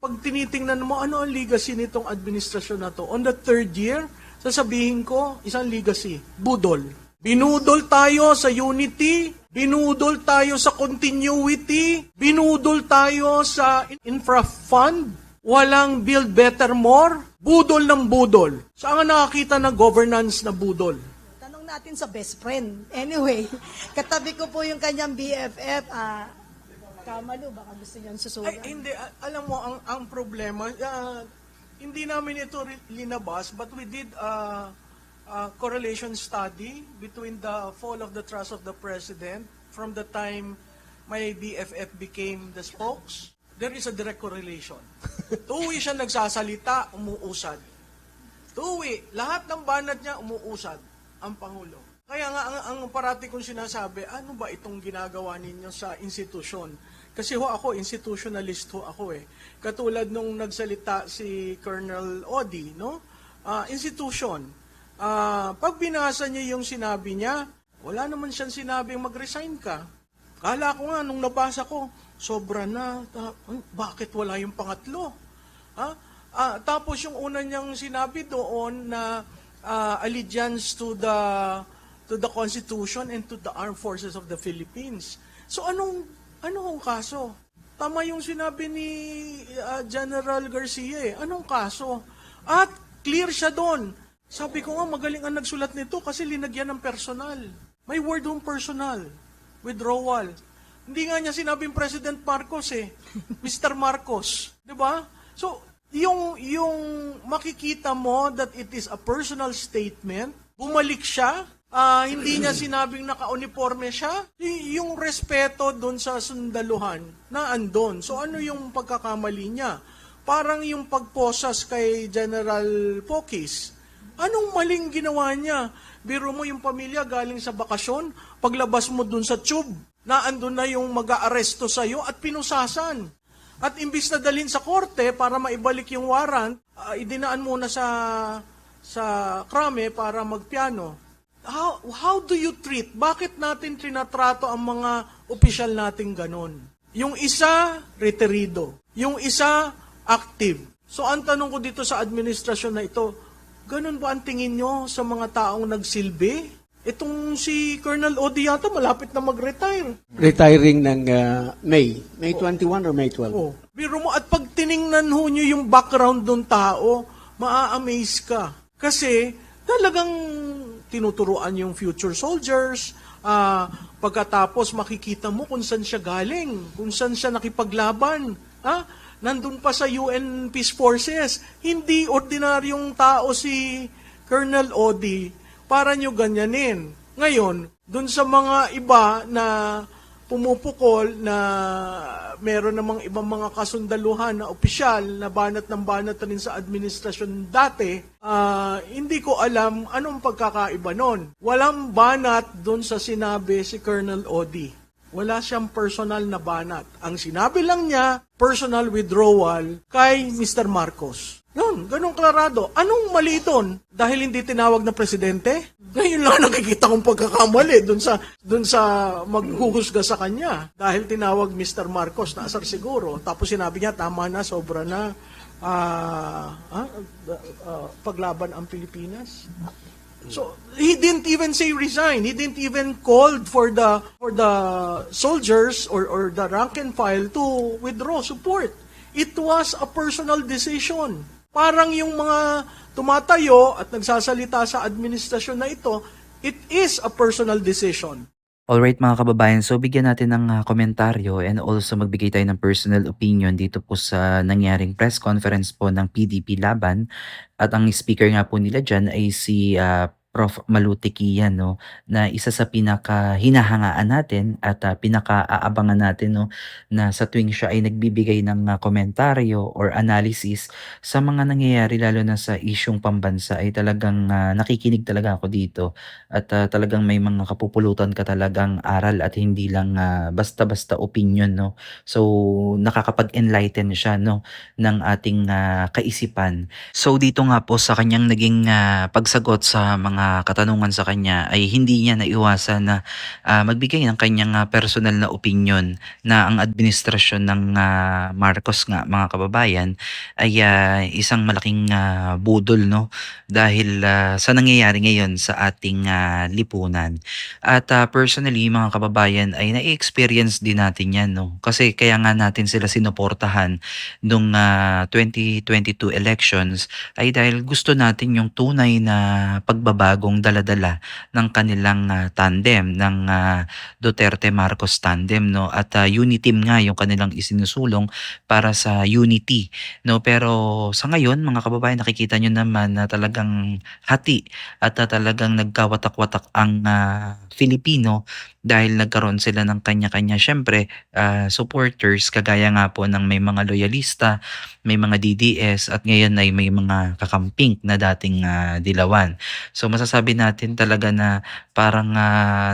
Pag tinitingnan mo, ano ang legacy nitong administrasyon na to? On the third year, sasabihin ko, isang legacy, budol. Binudol tayo sa unity, binudol tayo sa continuity, binudol tayo sa infra fund, walang build better more, budol ng budol. Saan nga nakakita ng governance na budol? Tanong natin sa best friend. Anyway, katabi ko po yung kanyang BFF, Kamalo, baka gusto niyan susulat. Ay, hindi. Alam mo, ang problema, hindi namin ito linabas, but we did a correlation study between the fall of the trust of the President from the time my BFF became the spokes. There is a direct correlation. Tuwi siya nagsasalita, umuusad. Tuwi, lahat ng banat niya, umuusad ang Pangulo. Kaya nga, ang parati kong sinasabi, ano ba itong ginagawa ninyo sa institusyon? Kasi ako, institutionalist ako eh. Katulad nung nagsalita si Colonel Odi, no? Institution. Pag binasa niya yung sinabi niya, wala naman siyang sinabing mag-resign ka. Kala ko nga, nung nabasa ko, sobra na, bakit wala yung pangatlo? Tapos yung una niyang sinabi doon na allegiance to the Constitution and to the Armed Forces of the Philippines. So ano ang kaso? Tama yung sinabi ni General Garcia eh. Anong kaso? At clear siya doon. Sabi ko nga, magaling ang nagsulat nito kasi linagyan ng personal. May word hong personal. Withdrawal. Hindi nga niya sinabing President Marcos eh. Mr. Marcos. Diba? So, yung makikita mo that it is a personal statement, bumalik siya, hindi niya sinabing naka-uniforme siya, yung respeto doon sa sundaluhan na andon. So ano yung pagkakamali niya? Parang yung pagposas kay General Pokis. Anong maling ginawa niya? Biro mo yung pamilya galing sa bakasyon, paglabas mo doon sa tube, na andun na yung mag-aaresto sa'yo at pinusasan. At imbis na dalhin sa korte para maibalik yung warrant, idinaan muna sa krame para magpiano. How do you treat? Bakit natin trinatrato ang mga opisyal nating ganon? Yung isa, reterido. Yung isa, active. So ang tanong ko dito sa administrasyon na ito, ganon ba ang tingin nyo sa mga taong nagsilbi? Itong si Colonel Odi yata malapit na mag-retire. Retiring ng May 21 or May 12? Oh, biro mo, at pag tiningnan ho nyo yung background ng tao, maa-amaze ka. Kasi talagang tinuturuan yung future soldiers, pagkatapos makikita mo kung saan siya galing, kung saan siya nakipaglaban. Nandun pa sa UN Peace Forces. Hindi ordinaryong tao si Colonel Odi para nyo ganyanin. Ngayon, dun sa mga iba na pumupukol na meron namang ibang mga kasundaluhan na opisyal na banat ng banat rin sa administrasyon dati, hindi ko alam anong pagkakaiba nun. Walang banat dun sa sinabi si Colonel Odi. Wala siyang personal na banat. Ang sinabi lang niya, personal withdrawal kay Mr. Marcos. Yun, ganun klarado. Anong mali doon? Dahil hindi tinawag na presidente? Ngayon lang nakikita kong pagkakamali dun sa maghuhusga sa kanya. Dahil tinawag Mr. Marcos, naasar siguro. Tapos sinabi niya, tama na, sobra na, paglaban ang Pilipinas. So, he didn't even say resign. He didn't even called for the soldiers or the rank and file to withdraw support. It was a personal decision. Parang yung mga tumatayo at nagsasalita sa administrasyon na ito, it is a personal decision. Alright mga kababayan, so bigyan natin ng komentaryo and also magbigay tayo ng personal opinion dito po sa nangyaring press conference po ng PDP Laban. At ang speaker nga po nila dyan ay si Prof. Malutikian, no, na isa sa pinaka-hinahangaan natin at pinaka-aabangan natin, no, na sa tuwing siya ay nagbibigay ng komentaryo or analysis sa mga nangyayari lalo na sa isyung pambansa ay talagang nakikinig talaga ako dito at talagang may mga kapupulutan ka talagang aral at hindi lang basta-basta opinion, no. So nakakapag-enlighten siya, no, ng ating kaisipan. So dito nga po sa kanyang naging pagsagot sa mga katanungan sa kanya ay hindi niya naiwasan na magbigay ng kanyang personal na opinyon na ang administrasyon ng Marcos nga mga kababayan ay isang malaking budol, no, dahil sa nangyayari ngayon sa ating lipunan. At personally mga kababayan ay na-experience din natin yan, no, kasi kaya nga natin sila sinuportahan nung 2022 elections ay dahil gusto natin yung tunay na pagbabagong daladala ng kanilang tandem, ng Duterte Marcos tandem, no, at uniteam nga yung kanilang isinusulong para sa unity, no. Pero sa ngayon mga kababayan, nakikita nyo naman na talagang hati at talagang nagkawatak-watak ang Filipino dahil nagkaroon sila ng kanya-kanya syempre supporters, kagaya nga po ng may mga loyalista, may mga DDS, at ngayon ay may mga kakamping na dating dilawan. So masasabi natin talaga na parang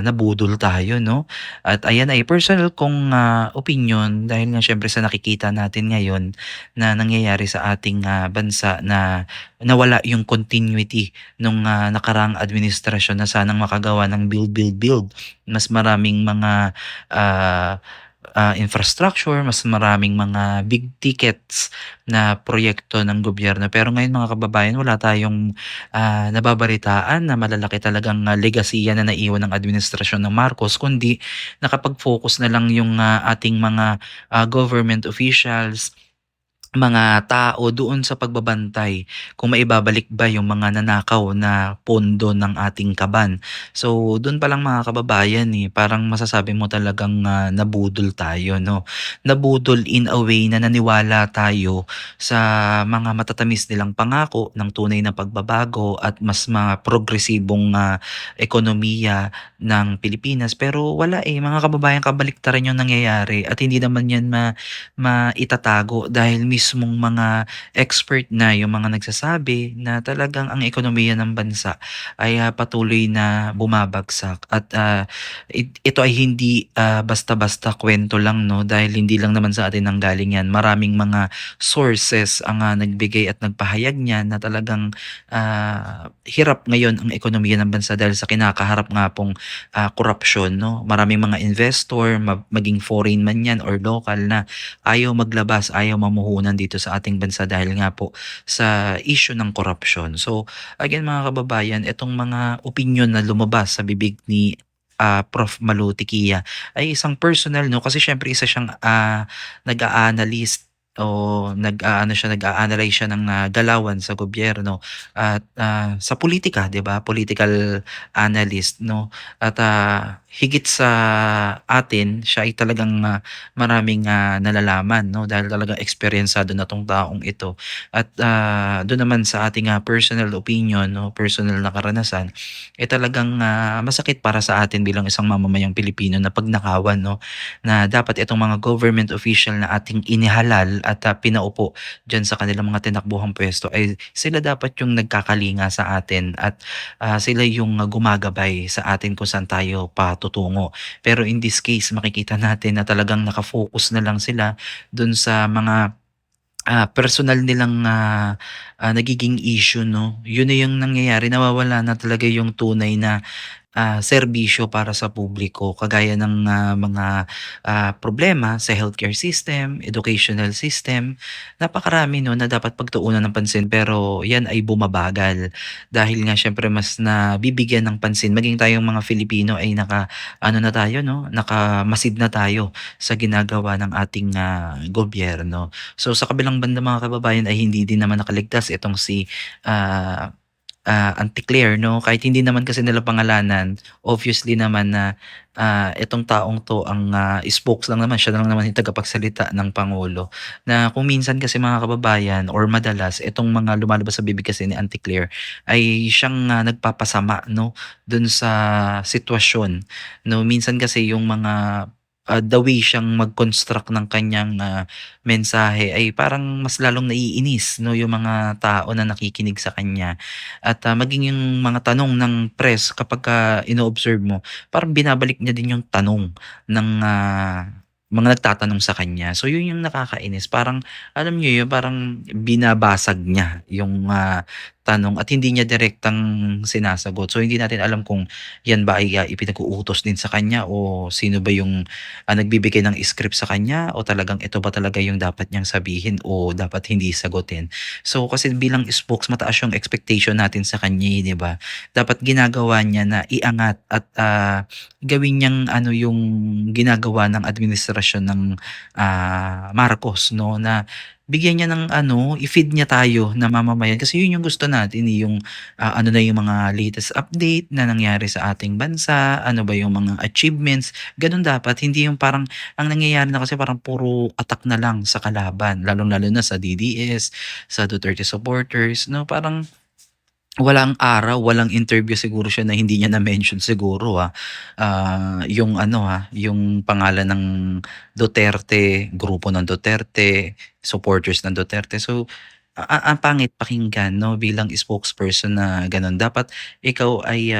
nabudol tayo, no? At ayan ay personal kong opinion dahil nga syempre sa nakikita natin ngayon na nangyayari sa ating bansa na nawala yung continuity nung nakaraang administrasyon na sanang makagawa ng build. Mas maraming mga infrastructure, mas maraming mga big tickets na proyekto ng gobyerno. Pero ngayon mga kababayan, wala tayong nababalitaan na malalaki talagang legasiya na naiwan ng administrasyon ng Marcos, kundi nakapag-focus na lang yung ating mga government officials, mga tao doon sa pagbabantay kung maibabalik ba yung mga nanakaw na pondo ng ating kaban. So doon pa lang mga kababayan parang masasabi mo talagang nabudol tayo, no. Nabudol in a way na naniwala tayo sa mga matatamis nilang pangako ng tunay na pagbabago at mas mga progresibong ekonomiya ng Pilipinas. Pero wala mga kababayan, kabaliktaran yung nangyayari at hindi naman yan maitatago dahil mismong mga expert na yung mga nagsasabi na talagang ang ekonomiya ng bansa ay patuloy na bumabagsak at ito ay hindi basta-basta kwento lang, no, dahil hindi lang naman sa atin nanggaling yan. Maraming mga sources ang nagbigay at nagpahayag niyan na talagang hirap ngayon ang ekonomiya ng bansa dahil sa kinakaharap nga pong korupsyon, no. Maraming mga investor, maging foreign man yan or local, na ayaw maglabas, ayaw mamuhunan dito sa ating bansa dahil nga po sa issue ng korupsyon. So again mga kababayan, itong mga opinion na lumabas sa bibig ni Prof. Malu Tiquia ay isang personal, no, kasi syempre isa siyang nag-a-analyst o nag-a-analyze siya ng galawan sa gobyerno at sa politika, 'di ba? Political analyst, no. At higit sa atin, siya ay talagang maraming nalalaman, no, dahil talagang eksperyensado na tong taong ito. At doon naman sa ating personal opinion, no, personal na karanasan, talagang masakit para sa atin bilang isang mamamayang Pilipino na pagnakawan, no, na dapat itong mga government official na ating inihalal at pinaupo dyan sa kanilang mga tinakbuhang pwesto ay sila dapat yung nagkakalinga sa atin at sila yung gumagabay sa atin kung saan tayo patutungo. Pero in this case, makikita natin na talagang nakafocus na lang sila dun sa mga personal nilang nagiging issue, no. Yun na yung nangyayari, nawawala na talaga yung tunay na serbisyo para sa publiko, kagaya ng mga problema sa healthcare system, educational system. Napakarami, no, na dapat pagtuunan ng pansin, pero yan ay bumabagal dahil nga syempre mas nabibigyan ng pansin, maging tayong mga Filipino ay na tayo, no, nakamasid na tayo sa ginagawa ng ating gobyerno. So sa kabilang banda mga kababayan ay hindi din naman nakaligtas itong si Anticlair, no, kahit hindi naman kasi nila pangalanan, obviously naman na itong taong to ang spokes lang naman, siya lang naman yung tagapagsalita ng Pangulo. Na kung minsan kasi mga kababayan or madalas itong mga lumalabas sa bibig kasi ni Anticlair ay siyang nagpapasama, no, dun sa sitwasyon, no. Minsan kasi yung mga the way siyang mag-construct ng kanyang mensahe ay parang mas lalong naiinis, no, yung mga tao na nakikinig sa kanya. At maging yung mga tanong ng press kapag ino-observe mo, parang binabalik niya din yung tanong ng mga nagtatanong sa kanya. So yun yung nakakainis. Parang alam niyo yun, parang binabasag niya yung tanong at hindi niya direktang sinasagot. So hindi natin alam kung yan ba ay ipinag-uutos din sa kanya o sino ba yung nagbibigay ng script sa kanya o talagang ito ba talaga yung dapat niyang sabihin o dapat hindi sagutin. So kasi bilang spokes mataas yung expectation natin sa kanya, 'di ba? Dapat ginagawa niya na iangat at gawin niyang yung ginagawa ng administrasyon ng Marcos, no, na bigyan niya ng i-feed niya tayo na mamamayan kasi yun yung gusto natin, yung ano na yung mga latest update na nangyari sa ating bansa, ano ba yung mga achievements, ganun dapat, hindi yung parang ang nangyayari na kasi parang puro attack na lang sa kalaban, lalong-lalo na sa DDS, sa Duterte supporters, no, parang walang araw, walang interview siguro siya na hindi niya na-mention siguro, yung yung pangalan ng Duterte, grupo ng Duterte, supporters ng Duterte. So, ang pangit pakinggan 'no, bilang spokesperson na gano'n. Dapat ikaw ay,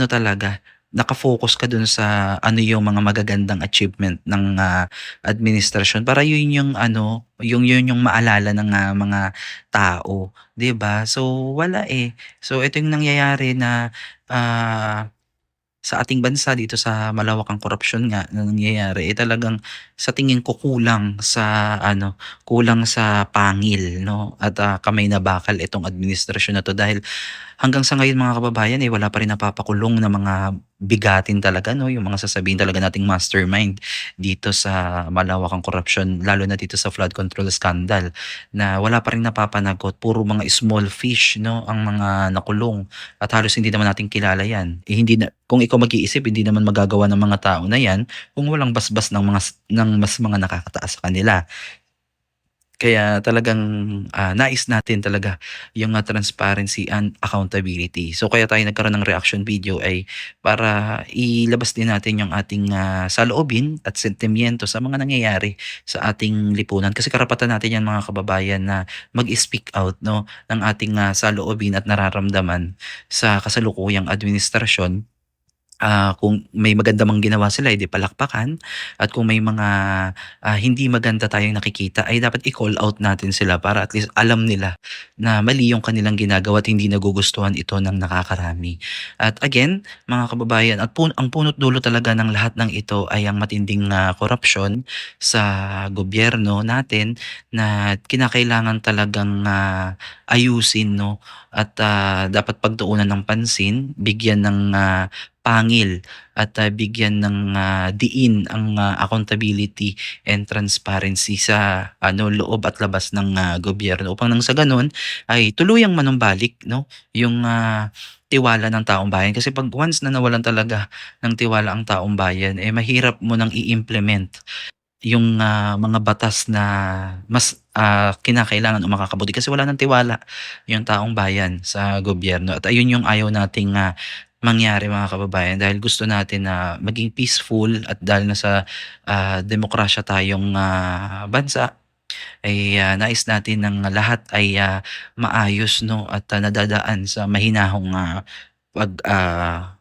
talaga, naka-focus ka dun sa ano yung mga magagandang achievement ng, administrasyon para yun yung yun yung maalala ng, mga tao. 'Di ba? So, wala, eh. So, ito yung nangyayari na, sa ating bansa dito sa malawakang korapsyon nga na nangyayari, talagang sa tingin ko kulang sa pangil 'no at, kamay na bakal itong administrasyon na 'to dahil hanggang sa ngayon mga kababayan, wala pa rin napapakulong na mga bigatin talaga 'no, yung mga sasabihin talaga nating mastermind dito sa malawakang korapsyon lalo na dito sa flood control scandal na wala pa ring napapanagot, puro mga small fish 'no ang mga nakulong at halos hindi naman natin kilala 'yan. Hindi na kung ikaw mag-iisip hindi naman magagawa ng mga tao na 'yan kung walang basbas ng mas mga nakakataas sa kanila. Kaya talagang, nais natin talaga yung, transparency and accountability. So kaya tayo nagkaroon ng reaction video ay para ilabas din natin yung ating, saloobin at sentimiento sa mga nangyayari sa ating lipunan. Kasi karapatan natin yan mga kababayan na mag-speak out 'no, ng ating, saloobin at nararamdaman sa kasalukuyang administrasyon. Kung may maganda mang ginawa sila, eh, palakpakan at kung may mga, hindi maganda tayong nakikita ay dapat i-call out natin sila para at least alam nila na mali yung kanilang ginagawa at hindi nagugustuhan ito ng nakakarami. At again, mga kababayan at ang punot dulo talaga ng lahat ng ito ay ang matinding, korapsyon sa gobyerno natin na kinakailangan talagang, ayusin 'no at, dapat pagtuunan ng pansin, bigyan ng, pangil at, bigyan ng, diin ang, accountability and transparency sa loob at labas ng, gobyerno upang nang sa gano'n ay tuluyang manumbalik 'no, yung, tiwala ng taong bayan. Kasi 'pag once na nawalan talaga ng tiwala ang taong bayan, mahirap mo nang i-implement yung, mga batas na mas, kinakailangan o makakabuti kasi wala ng tiwala yung taong bayan sa gobyerno at ayun yung ayaw nating, mangyari mga kababayan dahil gusto natin na maging peaceful at dahil nasa, demokrasya tayong, bansa ay, nais natin ng lahat ay, maayos 'no at, nadadaan sa mahinahong,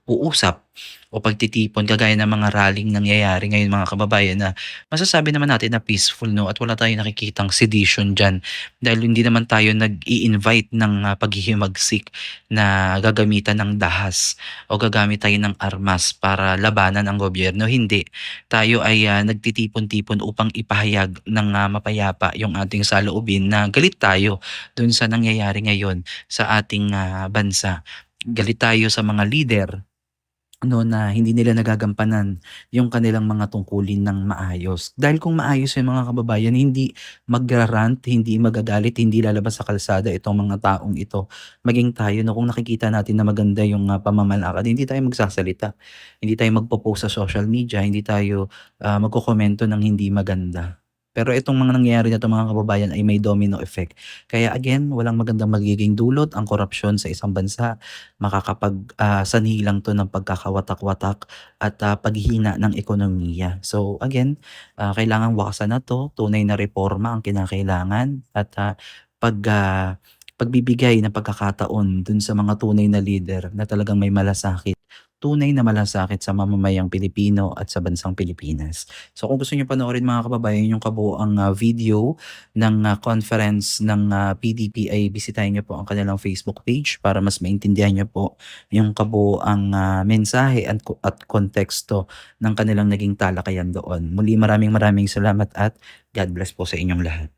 uusap o pagtitipon kagaya ng mga rallying nangyayari ngayon mga kababayan na masasabi naman natin na peaceful 'no at wala tayong nakikitang sedition diyan. Dahil hindi naman tayo nag-i-invite ng, paghihimagsik na gagamitan ng dahas o gagamit tayo ng armas para labanan ang gobyerno, hindi. Tayo ay, nagtitipon-tipon upang ipahayag ng, mapayapa yung ating saloobin na galit tayo dun sa nangyayari ngayon sa ating, bansa. Galit tayo sa mga leader 'no, na hindi nila nagagampanan yung kanilang mga tungkulin ng maayos. Dahil kung maayos yung mga kababayan, hindi magra-rant, hindi magagalit, hindi lalabas sa kalsada itong mga taong ito. Maging tayo 'no, kung nakikita natin na maganda yung, pamamalakad, hindi tayo magsasalita. Hindi tayo magpo-post sa social media, hindi tayo, magkokomento ng hindi maganda. Pero itong mga nangyayari na 'to mga kababayan ay may domino effect. Kaya again, walang magandang magiging dulot ang korapsyon sa isang bansa sanhi lang 'to ng pagkakawatak-watak at, paghihina ng ekonomiya. So again, kailangang wakasan na 'to, tunay na reforma ang kinakailangan at, pagbibigay ng pagkakataon dun sa mga tunay na leader na talagang may malasakit, tunay na malasakit sa mamamayang Pilipino at sa bansang Pilipinas. So kung gusto niyo panoorin mga kababayan yung kabuoang video ng conference ng PDP ay bisitahin niyo po ang kanilang Facebook page para mas maintindihan niyo po yung kabuoang mensahe at konteksto ng kanilang naging talakayan doon. Muli maraming salamat at God bless po sa inyong lahat.